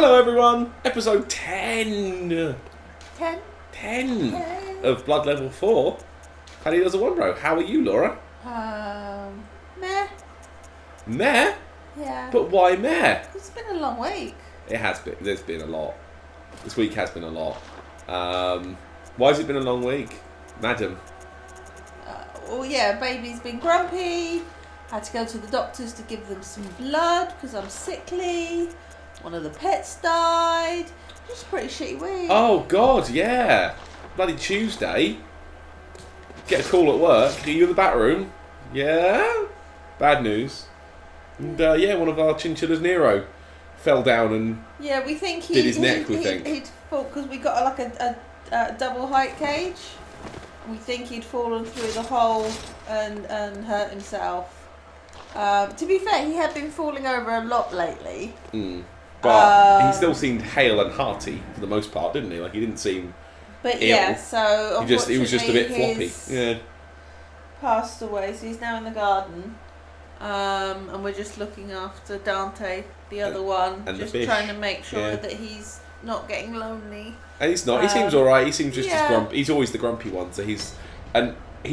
Hello everyone, episode 10. 10? 10 of Blood Level 4. Paddy does a one, bro. How are you, Laura? Meh. Meh? Yeah. But why meh? It's been a long week. It has been. There's been a lot. This week has been a lot. Why has it been a long week, madam? Well, yeah, baby's been grumpy. Had to go to the doctors to give them some blood because I'm sickly. One of the pets died. Just a pretty shitty week. Oh, God, yeah. Bloody Tuesday. Get a call at work. Are you in the back room? Yeah? Bad news. And, one of our chinchillas, Nero, fell down and we think did his neck, we think. He'd fall because we got a double height cage. We think he'd fallen through the hole and hurt himself. To be fair, he had been falling over a lot lately. But he still seemed hale and hearty for the most part, didn't he? Like, he didn't seem But ill. yeah, so he was just a bit floppy. Yeah. Passed away, so he's now in the garden. And we're just looking after Dante, the other one, and just the fish. trying to make sure that he's not getting lonely. And he's not. He seems alright. He seems just as yeah. grumpy. He's always the grumpy one, so he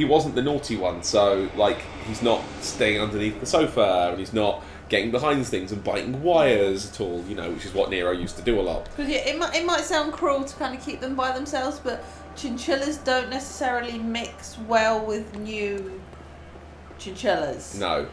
wasn't the naughty one, so like he's not staying underneath the sofa and he's not getting behind things and biting wires at all, which is what Nero used to do a lot. Because it might sound cruel to kind of keep them by themselves, but chinchillas don't necessarily mix well with new chinchillas. No.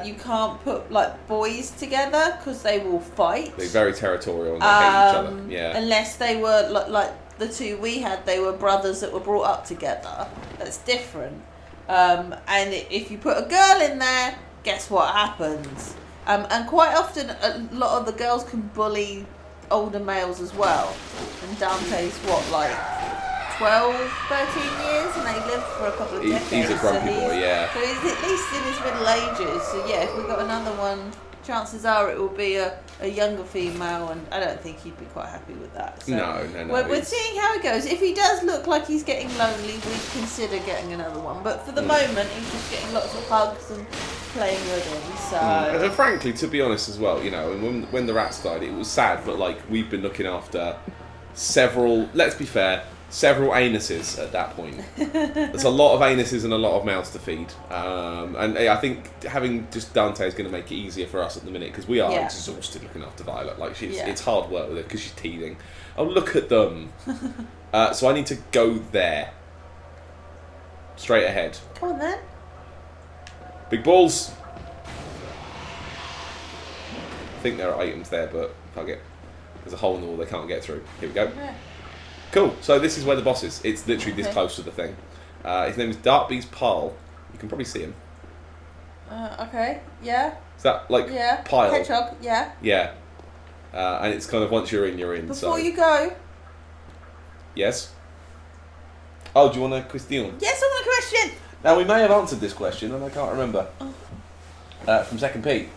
You can't put like boys together because they will fight. They're very territorial and they hate each other. Yeah. Unless they were like the two we had, they were brothers that were brought up together. That's different. And if you put a girl in there, guess what happens? And quite often, a lot of the girls can bully older males as well. And Dante's 12, 13 years, and they lived for a couple of decades. He's a grumpy boy, yeah. So he's at least in his middle ages. So yeah, if we got another one, chances are it will be a younger female, and I don't think he'd be quite happy with that. So No. we're seeing how it goes. If he does look like he's getting lonely, we'd consider getting another one. But for the moment, he's just getting lots of hugs and playing with him. So And frankly, to be honest as well, and when the rats died, it was sad, but like we've been looking after several anuses at that point. There's a lot of anuses and a lot of mouths to feed. And I think having just Dante is going to make it easier for us at the minute because we are exhausted looking after Violet. Like it's hard work with her because she's teething. Oh, look at them. So I need to go there. Straight ahead. come on then. Big balls. I think there are items there, but fuck it. There's a hole in the wall they can't get through. Here we go. Yeah. Cool. So this is where the boss is. It's literally this close to the thing. His name is Darkbeast Caarl. You can probably see him. Okay. Yeah. Is that like pile? Hedgehog. Yeah. Yeah. And it's kind of once you're in, you're in. Before you go. Yes. Oh, do you want a question? Yes, I want a question. Now we may have answered this question, and I can't remember. From Second Pete.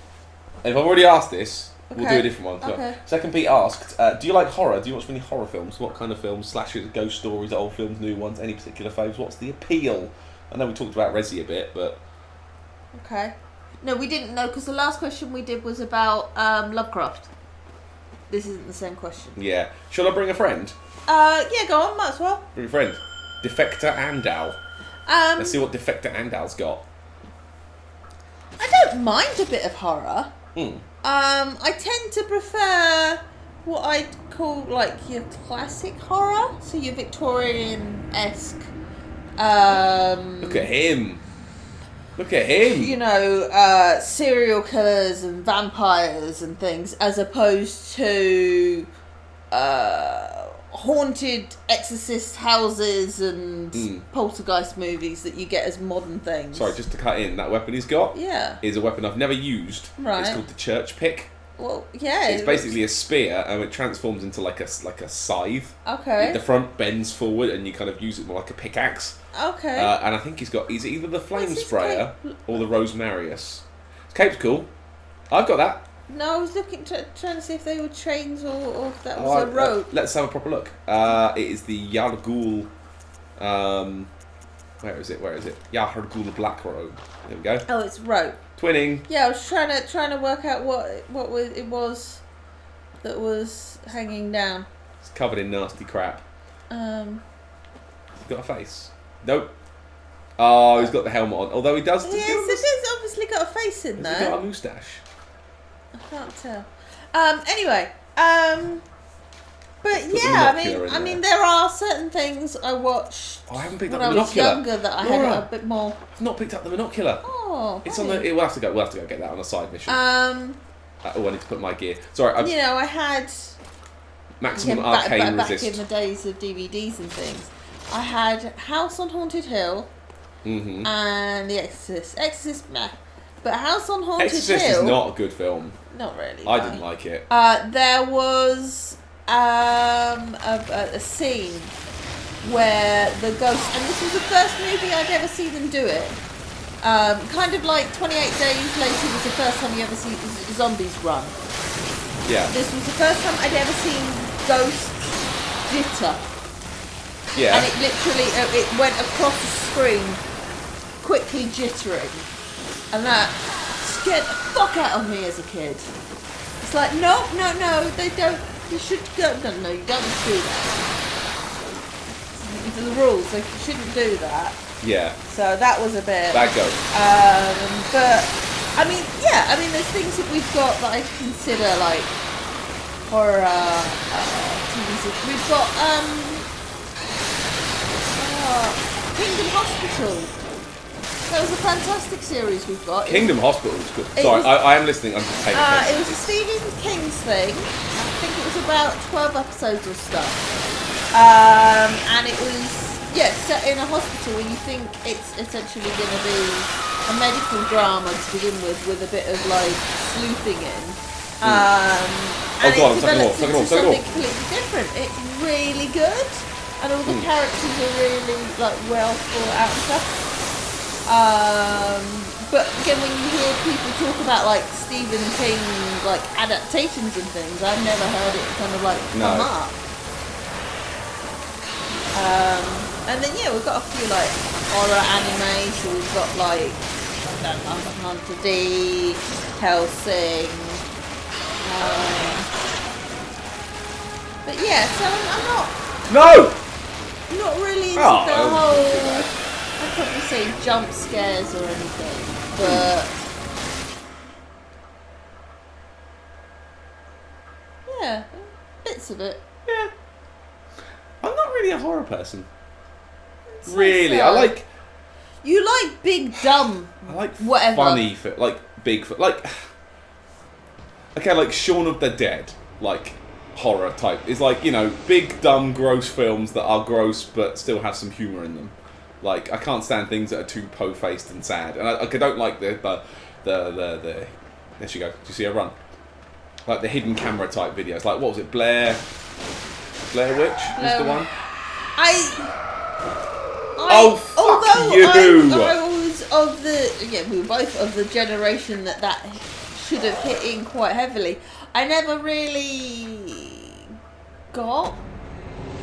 If I've already asked this, we'll do a different one. Okay. Second Pete asked, do you like horror? Do you watch many horror films? What kind of films? Slashers, ghost stories, old films, new ones? Any particular faves? What's the appeal? I know we talked about Resi a bit, but... Okay. No, we didn't know, because the last question we did was about Lovecraft. This isn't the same question. Yeah. Shall I bring a friend? Yeah, go on, might as well. Bring a friend. Defector Andal. Let's see what Defector Andal's got. I don't mind a bit of horror. I tend to prefer what I'd call like your classic horror, so your Victorian-esque. Look at him. Look at him. Serial killers and vampires and things, as opposed to haunted exorcist houses and poltergeist movies that you get as modern things. Sorry, just to cut in, that weapon he's got is a weapon I've never used. Right. It's called the church pick. Well, yeah. It's basically a spear and it transforms into like a scythe. Okay. The front bends forward and you kind of use it more like a pickaxe. Okay. And I think he's either the flame sprayer or the Rosmarius. His cape's cool. I've got that. No, I was trying to see if they were chains or if that was a rope. Let's have a proper look. It is the Yargul. Where is it? Yargul Black Robe. There we go. Oh, it's rope. Twinning. Yeah, I was trying to work out what it was. that was hanging down. It's covered in nasty crap. He's got a face. Nope. Oh, he's got the helmet on. Although he does. He's obviously got a face in there. He's got a moustache. I can't tell. Anyway. But yeah, I mean, there are certain things I watched I haven't picked when up I the was binocular. younger that I had a bit more. I've not picked up the binocular. Oh, it's on the. We'll have to go get that on a side mission. I need to put my gear. Sorry, I had maximum arcane resist. Back in the days of DVDs and things, I had House on Haunted Hill and The Exorcist. Exorcist, meh. But House on Haunted Hill. Exorcist is not a good film. Not really. I didn't like it. There was a scene where the ghost, and this was the first movie I'd ever seen them do it. Kind of like 28 Days Later was the first time you ever see zombies run. Yeah. This was the first time I'd ever seen ghosts jitter. Yeah. And it literally it went across the screen, quickly jittering, and that scared the fuck out of me as a kid. It's like no, they don't. You should go. No, you don't do that. These are the rules. Like, you shouldn't do that. Yeah. So that was a bit. Bad ghost. But I mean, there's things that we've got that I consider like horror TV series. We've got Kingdom Hospital. That was a fantastic series we've got. Kingdom Hospital was good. Sorry, I am listening. I'm just paying attention. It was a Stephen King's thing. I think it was about 12 episodes or stuff. And it was, set in a hospital, and you think it's essentially going to be a medical drama to begin with a bit of like sleuthing in. And it develops into something completely different. It's really good, and all the characters are really like well thought out and stuff. But again, when you hear people talk about like Stephen King like adaptations and things, I've never heard it kind of like come up. And then we've got a few like horror anime. So we've got like Hunter D, Hellsing. But so I'm not really into the whole. I'd probably say jump scares or anything, but bits of it. Yeah, I'm not really a horror person. Really, so. I like. You like big dumb. I like whatever. Funny, like big, like. Okay, like Shaun of the Dead, like horror type. It's like big dumb gross films that are gross but still have some humour in them. Like, I can't stand things that are too po-faced and sad. And I don't like the there she goes. Do you see her run? Like the hidden camera type videos. Like, what was it? Blair Witch was the one? Although you! I was of the... we were both of the generation that should have hit in quite heavily. I never really got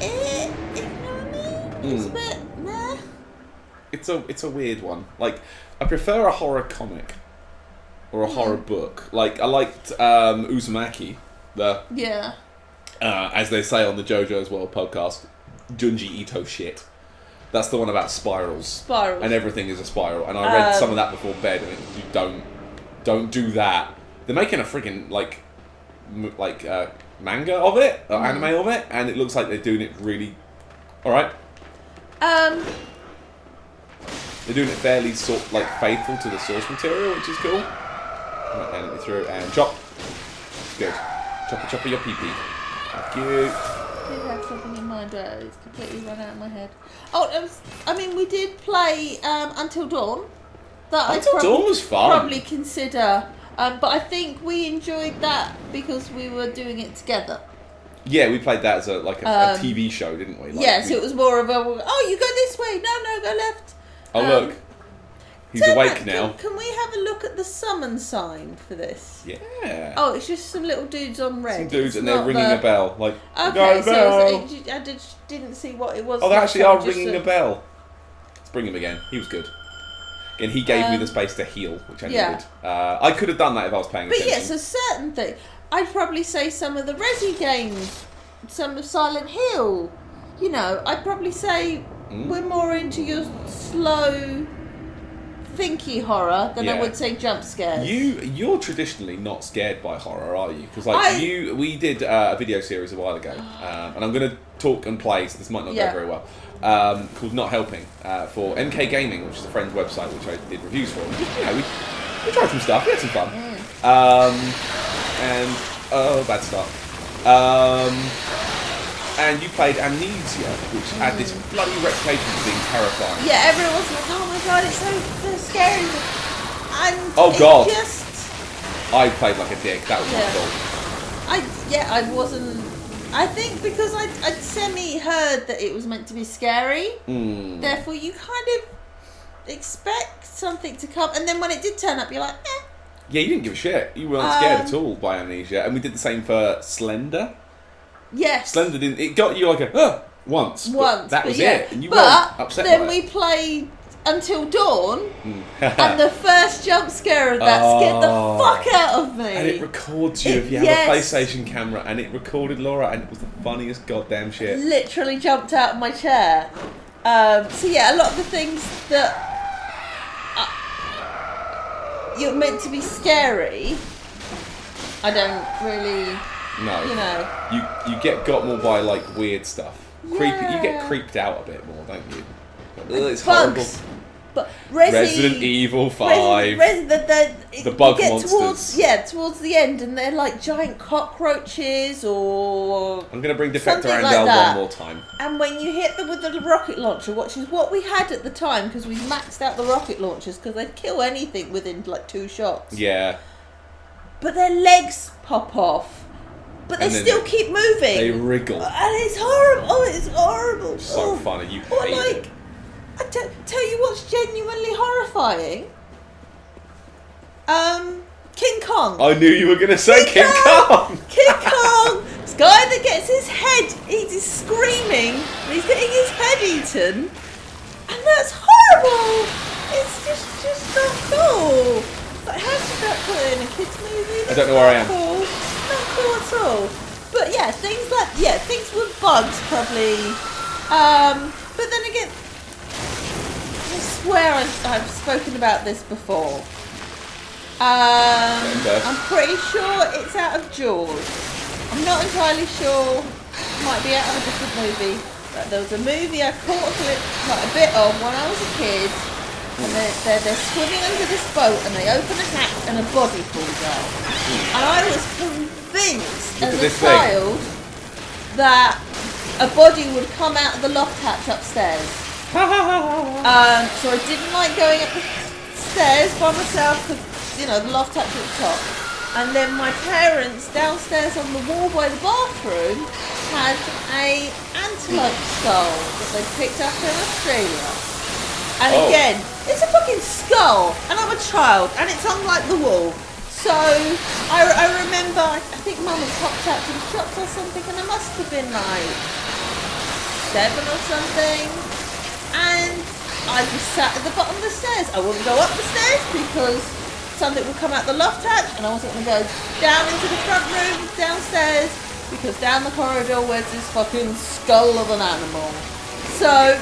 it, if you know what I mean. It's a bit meh. It's a weird one. Like, I prefer a horror comic or a horror book. Like, I liked Uzumaki, as they say on the JoJo's World podcast, Junji Ito shit. That's the one about spirals. And everything is a spiral. And I read some of that before bed, and you don't do that. They're making a friggin' like manga of it, or anime of it, and it looks like they're doing it really alright. They're doing it fairly faithful to the source material, which is cool. And it through and chop. Good. Chopper your pee-pee. Thank you. I did have something in mind, but it's completely run out of my head. We did play Until Dawn. Until Dawn was fun. Probably consider, but I think we enjoyed that because we were doing it together. Yeah, we played that as a TV show, didn't we? So it was more of a, you go this way, no, go left. Oh, look. He's awake now. Can we have a look at the summon sign for this? Yeah. Oh, it's just some little dudes on red. Some dudes, and they're ringing a bell. Like, okay, bell. I didn't see what it was. Oh, they actually are ringing a bell. Let's bring him again. He was good. And he gave me the space to heal, which I needed. I could have done that if I was paying attention. But yes, a certain thing. I'd probably say some of the Resi games, some of Silent Hill. You know, I'd probably say we're more into your slow, thinky horror than I would say jump scares. You're traditionally not scared by horror, are you? Because we did a video series a while ago, and I'm going to talk and play, so this might not go very well. Called Not Helping for MK Gaming, which is a friend's website, which I did reviews for. You know, we tried some stuff. We had some fun. Bad start. And you played Amnesia, which had this bloody reputation for being terrifying. Yeah, everyone's like, oh my god, it's so scary. And I played like a dick. That was my fault. I wasn't. I think because I'd semi-heard that it was meant to be scary, therefore you kind of expect something to come, and then when it did turn up, you're like, eh. Yeah, you didn't give a shit. You weren't scared at all by Amnesia, and we did the same for Slender. Yes. Slender didn't. It got you like a once. That was it, and you weren't upset. Then we played Until Dawn, and the first jump scare of that scared the fuck out of me. And it records you if you have a PlayStation camera, and it recorded Laura, and it was the funniest goddamn shit. Literally jumped out of my chair. So yeah, a lot of the things that you're meant to be scary, I don't really. No. You know. You get got more by like weird stuff. You get creeped out a bit more, don't you? It's bugs. horrible. But Resident Evil 5. The bug monsters. Towards the end, and they're like giant cockroaches or. I'm going to bring Defector and like one more time. And when you hit them with the rocket launcher, which is what we had at the time, because we maxed out the rocket launchers, because they'd kill anything within like 2 shots. Yeah. But their legs pop off. But they still keep moving. They wriggle. And it's horrible. Oh, it's horrible. It's so funny. You hate it. I tell you what's genuinely horrifying. King Kong. I knew you were going to say King Kong. King Kong. This guy that gets his head, he's screaming, and he's getting his head eaten. And that's horrible. It's just not cool. Like, how did that put it in a kids' movie? That's I don't know where I am. Cool. Not cool at all. But yeah, things with bugs probably. But then again, I swear I've spoken about this before. I'm pretty sure it's out of Jaws. I'm not entirely sure. It might be out of a different movie. But there was a movie I caught a bit of when I was a kid. And they're swimming under this boat, and they open a hatch, and a body falls out. And I was convinced as a child that a body would come out of the loft hatch upstairs. So I didn't like going up the stairs by myself, because the loft hatch at the top. And then my parents downstairs on the wall by the bathroom had a antelope skull that they picked up in Australia. And again, it's a fucking skull, and I'm a child, and it's on like the wall. So I remember, I think Mum had popped out to the shops or something, and I must have been like 7 or something. And I just sat at the bottom of the stairs. I wouldn't go up the stairs because something would come out the loft hatch, and I wasn't going to go down into the front room downstairs because down the corridor was this fucking skull of an animal. So,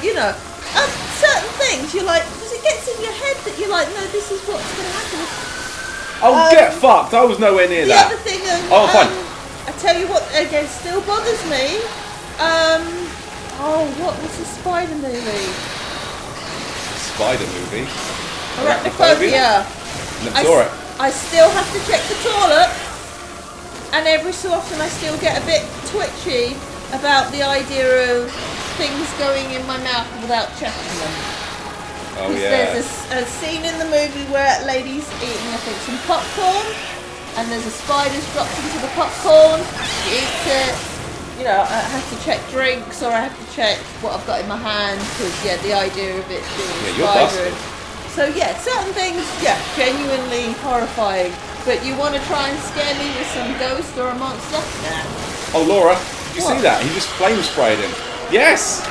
certain things you're like, because it gets in your head that you're like, no, this is what's going to happen. Oh, get fucked! I was nowhere near that. The other thing, fine. I tell you what, again, still bothers me. What was the spider movie? Spider movie? Arachnophobia. Never saw it. I still have to check the toilet, and every so often I still get a bit twitchy about the idea of things going in my mouth without checking them. Oh yeah. There's a scene in the movie where a lady's eating, I think, some popcorn, and there's a spider's dropped into the popcorn. She eats it. I have to check drinks, or I have to check what I've got in my hand, because the idea of it being spider. So certain things, genuinely horrifying. But you want to try and scare me with some ghost or a monster? Nah. Oh, Laura, did you see that? He just flame sprayed him. Yes!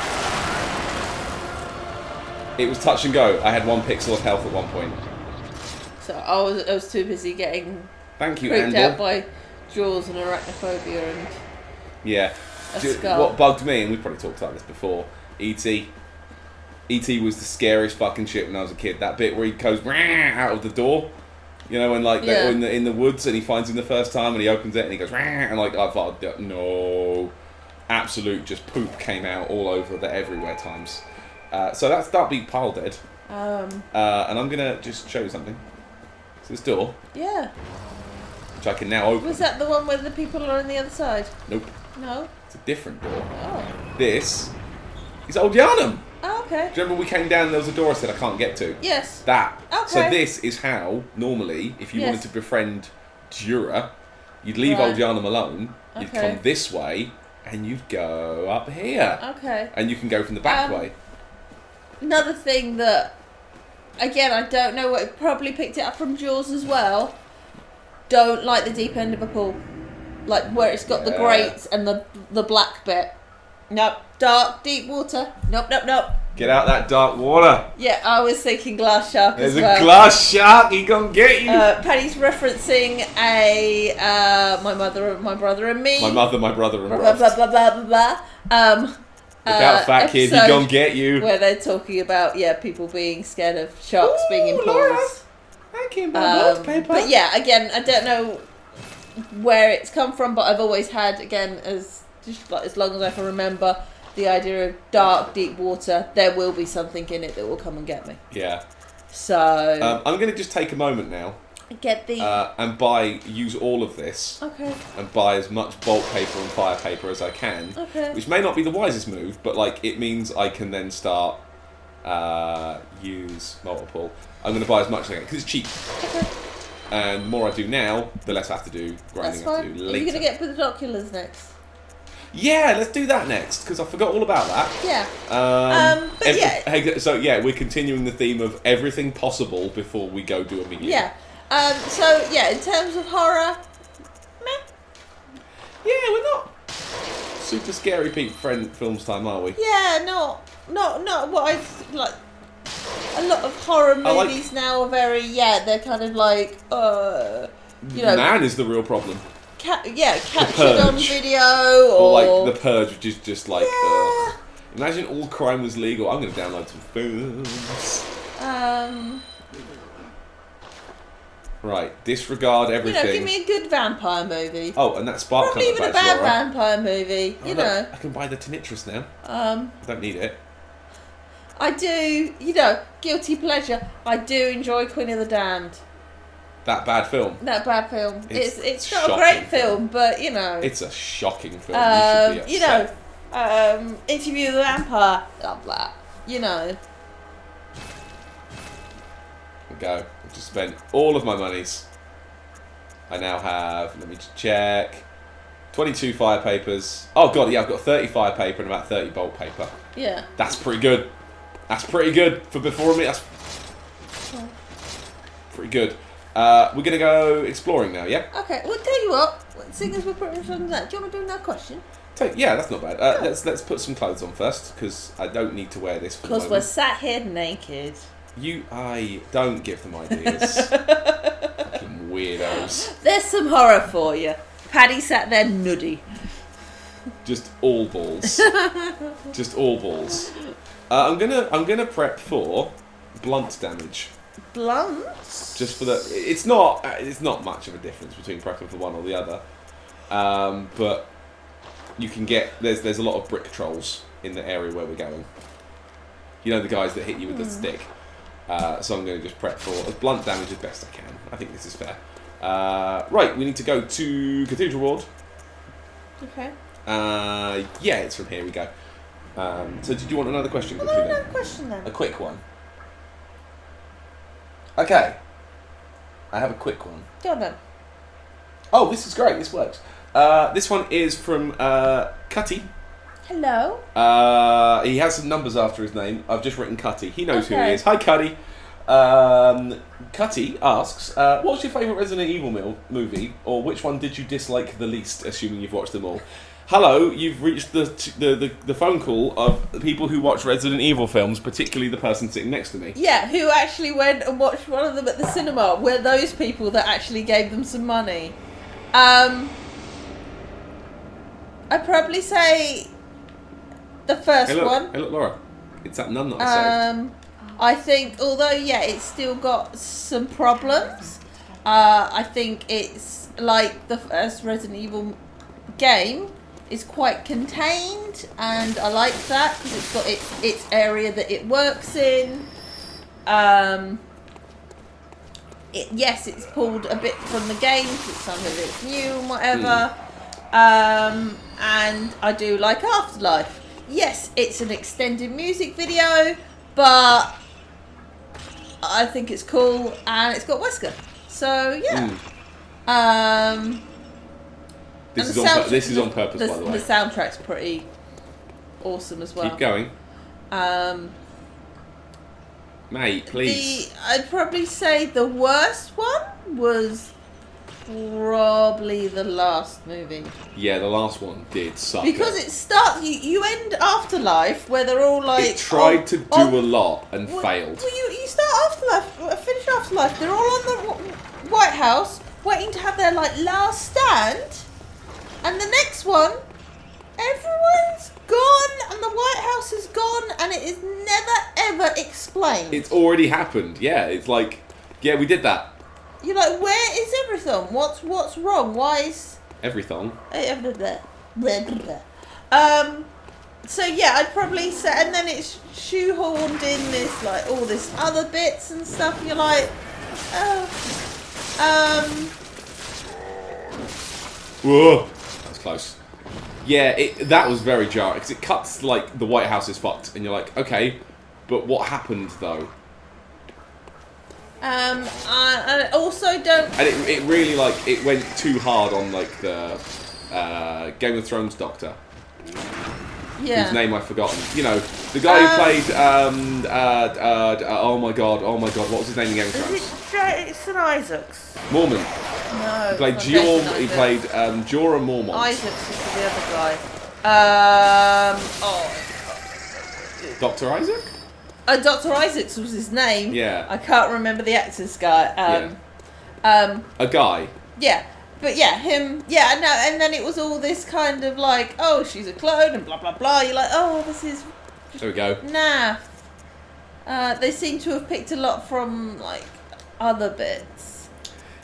It was touch and go. I had 1 pixel of health at one point. So I was too busy getting Thank you, creeped Andor. out by jaws and arachnophobia and a skull. What bugged me, and we've probably talked about this before, E.T. E.T. was the scariest fucking shit when I was a kid. That bit where he goes out of the door, you know, when like they're in the woods and he finds him the first time and he opens it and he goes and like I thought no, absolute just poop came out all over the everywhere times. So that's that beat Pile Dead. And I'm gonna just show you something. So this door. Yeah. Which I can now open. Was that the one where the people are on the other side? Nope. No. It's a different door. Oh. This is Old Yarnum. Oh, okay. Do you remember we came down and there was a door I said I can't get to? Yes. That. Okay. So this is how, normally, if you wanted to befriend Jura, you'd leave Old Yarnum alone, you'd come this way, and you'd go up here. Okay. And you can go from the back way. Another thing that, again, I don't know what, it probably picked it up from Jaws as well, don't like the deep end of a pool. Like where it's got the grates and the black bit. Nope. Dark, deep water. Nope. Get out that dark water. Yeah, I was thinking glass shark There's as well. a glass shark, he gonna get you. Paddy's referencing my mother, my brother and me. My mother, my brother and blah, blah, blah, blah, blah, blah, blah. Look out, fat kid, he gonna get you. Where they're talking about, people being scared of sharks being in pools. Laura, I came by paper. But yeah, again, I don't know where it's come from, but I've always had, again, as long as I can remember, the idea of dark, deep water. There will be something in it that will come and get me. Yeah. So I'm going to just take a moment now. Get the and use all of this. Okay. And buy as much bulk paper and fire paper as I can. Okay. Which may not be the wisest move, but like it means I can then start use multiple. I'm going to buy as much as I can because it's cheap. Okay. And the more I do now, the less I have to do grinding. That's fine. I have to do later. Are you going to get binoculars next? Yeah, let's do that next because I forgot all about that. Yeah. We're continuing the theme of everything possible before we go do a medium. Yeah. In terms of horror, meh. Yeah, we're not super scary films time, are we? Yeah, not what I like. A lot of horror movies now are very they're kind of like Man is the real problem. Captured on video or like The Purge, which is just like imagine all crime was legal. I'm going to download some films. Right, disregard everything. Give me a good vampire movie. Oh, and that Spark Not even a bad vampire movie. I can buy the Tinnitrus now. I don't need it. I do. Guilty pleasure. I do enjoy Queen of the Damned. That bad film. It's not a great film, but it's a shocking film. You should be upset. Interview with the Vampire. Love that. There we go. I've just spent all of my monies. I now have. Let me just check. 22 fire papers. Oh god, yeah, I've got 30 fire paper and about 30 bulk paper. Yeah. That's pretty good. That's pretty good for before me. That's pretty good. We're going to go exploring now, yeah? Okay, well, tell you what, seeing as we're pretty much on that, do you want to do another question? Yeah, that's not bad. Let's put some clothes on first, because I don't need to wear this for the moment. Because we're sat here naked. I don't give them ideas. Fucking weirdos. There's some horror for you. Paddy sat there nuddy. Just all balls. Just all balls. I'm gonna prep for blunt damage. Blunts? Just for it's not much of a difference between prepping for one or the other, but you can get there's a lot of brick trolls in the area where we're going. The guys that hit you with the stick. So I'm going to just prep for as blunt damage as best I can. I think this is fair. Right, we need to go to Cathedral Ward. Okay. It's from here we go. So did you want another question? Another question then. A quick one. Okay. I have a quick one. Go on then. Oh, this is great. This works. This one is from Cutty. Hello. He has some numbers after his name. I've just written Cutty. He knows who he is. Hi, Cutty. Cutty asks, what's your favourite Resident Evil movie, or which one did you dislike the least, assuming you've watched them all? hello, you've reached the phone call of people who watch Resident Evil films, particularly the person sitting next to me. Yeah, who actually went and watched one of them at the cinema. We're those people that actually gave them some money. I'd probably say the first one. Hey, look, Laura. It's that nun that I saved. I think, although, it's still got some problems. I think it's like the first Resident Evil game is quite contained, and I like that because it's got its area that it works in. Yes, it's pulled a bit from the games. It's some of it's new and whatever. And I do like Afterlife. Yes, it's an extended music video, but I think it's cool, and it's got Wesker. So yeah. This is on purpose, by the way. The soundtrack's pretty awesome as well. Keep going. Mate, please. I'd probably say the worst one was probably the last movie. Yeah, the last one did suck. Because it starts, you end Afterlife where they're all like... It tried to do a lot and failed. Well, you start Afterlife, finish Afterlife, they're all on the White House waiting to have their last stand, and the next one, everyone's gone and the White House is gone and it is never ever explained. It's already happened, yeah. It's like, yeah, we did that. You're like, where is everything? What's wrong? Why is everything? So yeah, I'd probably say, and then it's shoehorned in this all this other bits and stuff. You're like, whoa, that was close. Yeah, that was very jarring because it cuts like the White House is fucked, and you're like, okay, but what happened though? I also don't. And it really it went too hard on the Game of Thrones doctor. Yeah. Whose name I've forgotten. You know, the guy who played oh my god, what was his name in Game of Thrones? Is it Jason Isaacs? Mormont. No. He played Jorah Mormont. Isaacs is the other guy. Dr. Isaac? Dr. Isaacs was his name. Yeah. I can't remember the actor's guy. A guy. Yeah. But yeah, him. Yeah, no, and then it was all this kind of oh, she's a clone and blah, blah, blah. You're like, oh, this is... There we go. Naff. They seem to have picked a lot from, other bits.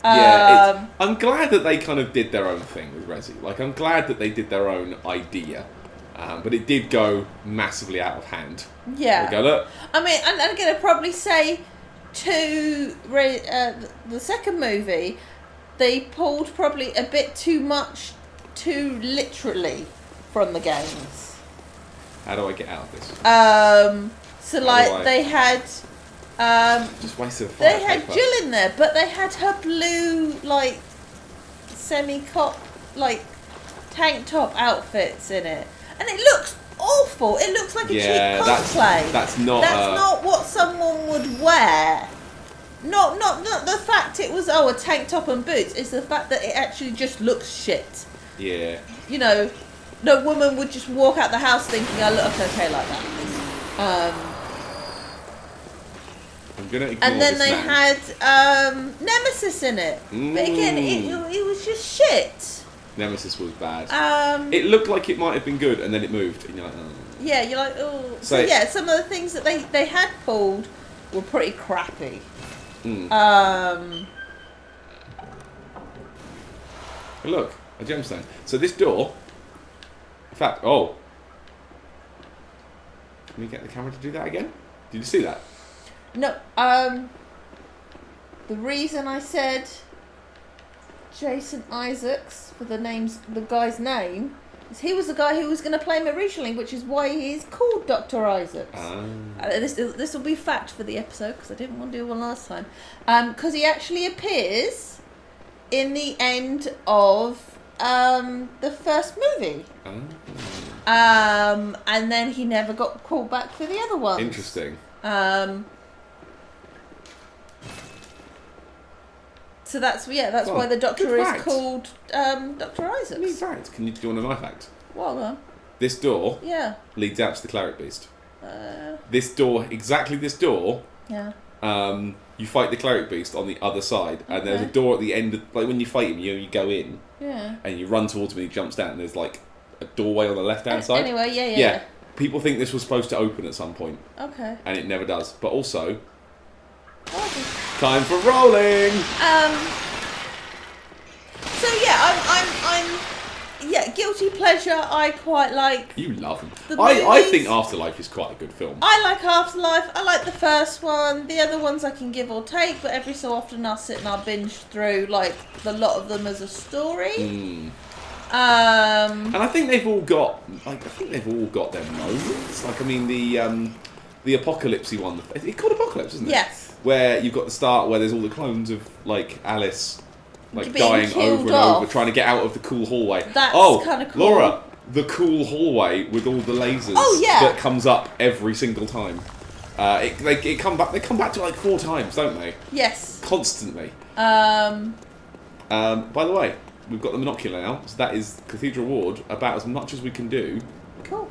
Yeah, I'm glad that they kind of did their own thing with Resi. I'm glad that they did their own idea. But it did go massively out of hand. Yeah. Go, look. I mean, and I'm going to probably say to the second movie, they pulled probably a bit too much, too literally from the games. How do I get out of this? So they had... just wasted a fire They had paper. Jill in there, but they had her blue, semi-cop, tank top outfits in it. And it looks awful. It looks like a cheap cosplay. That's not what someone would wear. Not the fact it was a tank top and boots. It's the fact that it actually just looks shit. Yeah. You know, no woman would just walk out the house thinking I look okay like that. I'm gonna ignore and then this they man. had Nemesis in it. But again, it was just shit. Nemesis was bad. It it looked like it might have been good, and then it moved, and you're like, oh. Yeah, you're like, oh. So yeah, some of the things that they had pulled were pretty crappy. Look, a gemstone. So this door, in fact, can we get the camera to do that again? Did you see that? No, the reason I said Jason Isaacs for the guy's name is he was the guy who was going to play him originally, which is why he's called Dr. Isaacs. This will be fact for the episode because I didn't want to do one last time. Because he actually appears in the end of the first movie. And then he never got called back for the other ones. Interesting. So that's why the Doctor is called Dr. Isaacs. Neat fact. Do you want a my fact? What then? This door leads out to the cleric beast. This door, exactly this door. Yeah. You fight the cleric beast on the other side, and there's a door at the end. Like when you fight him, you go in. Yeah. And you run towards him, and he jumps down, and there's like a doorway on the left-hand side. Anyway, yeah. People think this was supposed to open at some point. Okay. And it never does. But also, time for rolling. So yeah, I'm guilty pleasure. I quite like. You love them. I think Afterlife is quite a good film. I like Afterlife. I like the first one. The other ones I can give or take, but every so often I'll sit and I'll binge through like a lot of them as a story. And I think they've all got their moments. Like I mean the Apocalypse one. It's called Apocalypse, isn't it? Yes. Where you've got the start where there's all the clones of like Alice. Like being dying over and off. over, trying to get out of the cool hallway. That's kind of cool. Laura, the cool hallway with all the lasers that comes up every single time. They come back to like 4 times, don't they? Yes. Constantly. By the way, we've got the monocular now, so that is Cathedral Ward about as much as we can do. Cool.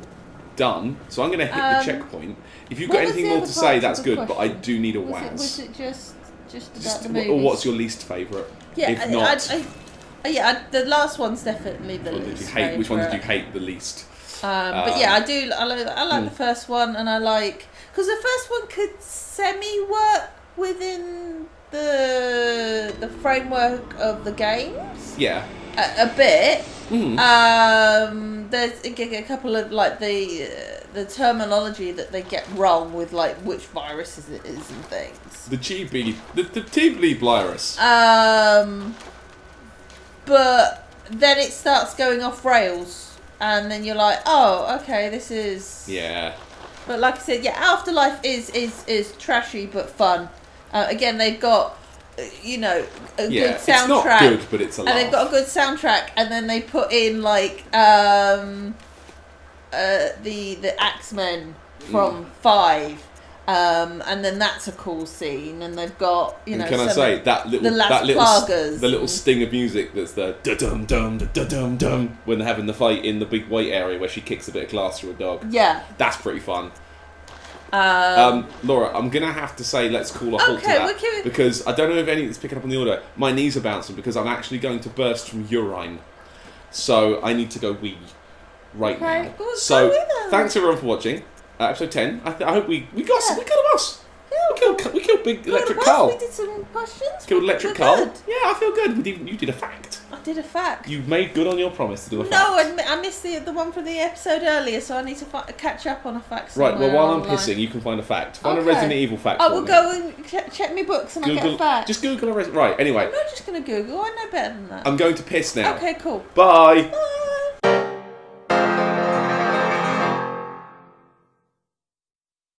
Done. So I'm going to hit the checkpoint. If you've got anything more to say, that's good. But I do need a Waz. Was it just about the movies? Or what's your least favourite? Yeah, if not, the last one's definitely the least favourite. Which one did you hate the least? But yeah, I like the first one, and I like because the first one could semi-work within the framework of the games. Yeah. A bit. There's a couple of like the terminology that they get wrong with like which viruses it is and things. The TB virus. But then it starts going off rails, and then you're like, oh, okay, this is. Yeah. But like I said, yeah, Afterlife is trashy but fun. Again, they've got. A good soundtrack. It's not good, but it's a laugh. And they've got a good soundtrack, and then they put in like the Axemen from 5, and then that's a cool scene, and they've got the little sting of music that's the da dum dum da dum dum when they're having the fight in the big white area where she kicks a bit of glass through a dog. Yeah, that's pretty fun. Laura, I'm going to have to say let's call a halt to that because I don't know if anything's picking up on the audio. My knees are bouncing because I'm actually going to burst from urine. So I need to go wee now. So thanks everyone for watching. Episode 10. I hope we got a boss. We killed big Electric Caarl. We did some questions. Killed Electric Caarl. Yeah, I feel good. You did a fact. I did a fact. You made good on your promise to do a fact. No, I missed the one from the episode earlier, so I need to catch up on a fact somewhere. Right, well, while online. I'm pissing, you can find a fact. Find a Resident Evil fact. I will go and check my books and I'll get a fact. Just Google a Resident. Right, anyway. I'm not just going to Google. I know better than that. I'm going to piss now. Okay, cool. Bye. Bye.